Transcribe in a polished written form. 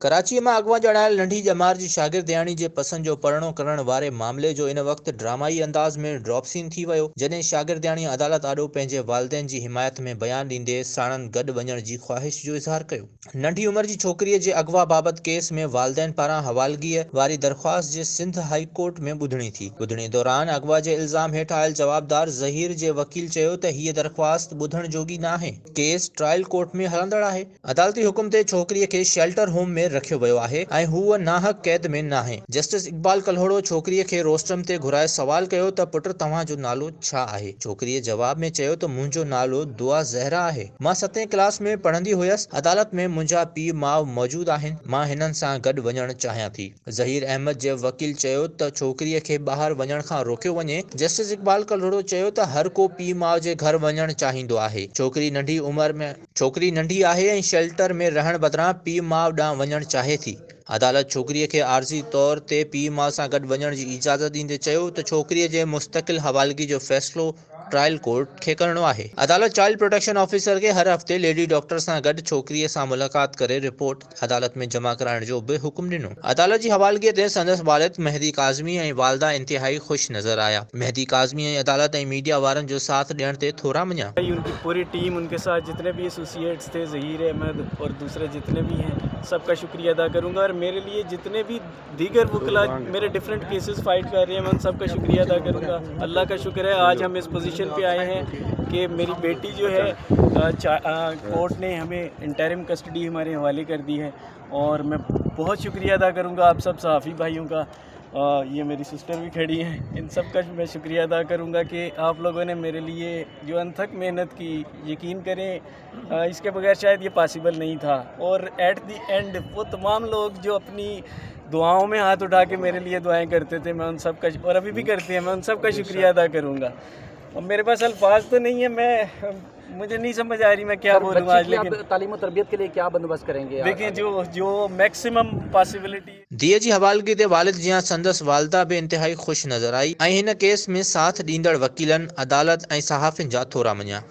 कराची में अगवा जणायल नंढी ॼमार जी शागिर्दियाणी जे पसंद जो परिणो करण वारे मामले जो इन वक्त ड्रामाई अंदाज में ड्रॉप सीन थी वियो, जॾहिं शागिर्दियाणी अदालत आॾो पंहिंजे वालिदैन जी हिमायत में बयान ॾींदे साणनि गॾु वञण जी ख़्वाहिश जो इज़हार कयो। नंढी उमिरि जी छोकिरीअ जे अगवा बाबति केस में वालिदैन पारां हवालगीअ वारी दरख़्वास्त जे सिंध हाई कोर्ट में ॿुधणी थी। ॿुधणी दौरान अगवा जे इल्ज़ाम हेठि आयल जवाबदार ज़हीर जे वकील चयो त हीअ दरख़्वास्त ॿुधण जोगी नाहे। केस ट्रायल कोर्ट में हलंदड़ आहे। अदालती हुकुम ते छोकिरीअ खे शेल्टर होम में रखियो वियो आहे ऐं हूअ नाहक कैद में नाहे। जस्टिस इक़बाल कल्होड़ो छोकिरीअ खे रोस्ट्रम ते घुराए सवाल कयो त पुट तव्हांजो नालो छा आहे। छोकिरीअ जवाब में चयो त मुंहिंजो नालो दुआ ज़हरा आहे। मां 7वीं क्लास में पढ़ंदी हुयसि। अदालत में मुंहिंजा पीउ माउ मौजूद आहिनि। मां हिननि सां गॾु वञणु चाहियां थी। ज़हीर अहमद जे वकील चयो त छोकिरीअ खे ॿाहिरि वञण खां रोकियो वञे। जस्टिस इक़बाल कल्होड़ो चयो त हर को पीउ माउ जे घर वञणु चाहींदो आहे। छोकिरी नंढी आहे ऐं शेल्टर में रहण बदिरां पीउ माउ ॾांहुं वञणु चाहे थी। अदालत छोकिरीअ खे आर्ज़ी तौर ते पीउ माउ सां गॾु वञण जी इजाज़त ॾींदे चयो त छोकिरीअ जे मुस्तक़िल हवालगी जो फ़ैसिलो ट्रायल कोर्ट खे करणो आहे। अदालत चाइल्ड प्रोटेक्शन ऑफिसर खे हर हफ़्ते लेडी डॉक्टर सां गॾु छोकिरीअ सां मुलाक़ात करे रिपोर्ट अदालत में जमा कराइण जो बि हुकुम ॾिनो। अदालत जी हवालगीअ ते संदसि वालिद मेहदी काज़मी ऐं वालदा इंतिहाई ख़ुशि नज़र आया। मेहदी काज़मी ऐं अदालत ऐं मीडिया वारनि जो साथ ॾियण ते थोरा मञा। उनकी पूरी टीम, उनके साथ जितने भी एसोसिएट्स थे, ज़हीर अहमद और दूसरे जितने भी हैं, सबका शुक्रिया अदा करूंगा। और मेरे लिए जितने भी दीगर वकला मेरे डिफरेंट केसेस फाइट कर रहे हैं, मैं उन सबका शुक्रिया अदा करूंगा। अल्लाह का शुक्र है आज हम इस पोजीशन पे आए हैं कि मेरी बेटी जो है कोर्ट ने हमें इंटरिम कस्टडी हमारे हवाले कर दी है। और मैं बहुत शुक्रिया अदा करूंगा आप सब सहाफ़ी भाइयों का। ये मेरी सिस्टर भी खड़ी हैं, इन सब का मैं शुक्रिया अदा करूंगा कि आप लोगों ने मेरे लिए जो अनथक मेहनत की। यकीन करें इसके बगैर शायद ये पॉसिबल नहीं था। और एट द एंड वो तमाम लोग जो अपनी दुआओं में हाथ उठा के मेरे लिए दुआएं करते थे, मैं उन सब का, और अभी भी करते हैं, मैं उन सब का शुक्रिया अदा करूंगा। और मेरे पास अल्फाज तो नहीं है, मुझे नहीं समझ आ रही मैं क्या बोलूँ आज। लेकिन तालीम और तरबियत के लिए क्या बंदोबस्त करेंगे? देखिए जो मैक्सिमम पॉसिबिलिटी। धीअ जी हवालगी ते वालिद जियां संदसि वालदा बि इंतिहाई ख़ुशि नज़र आई ऐं हिन केस में साथ ॾींदड़ वकीलनि, अदालत ऐं सहाफ़ियुनि जा थोरा मञा।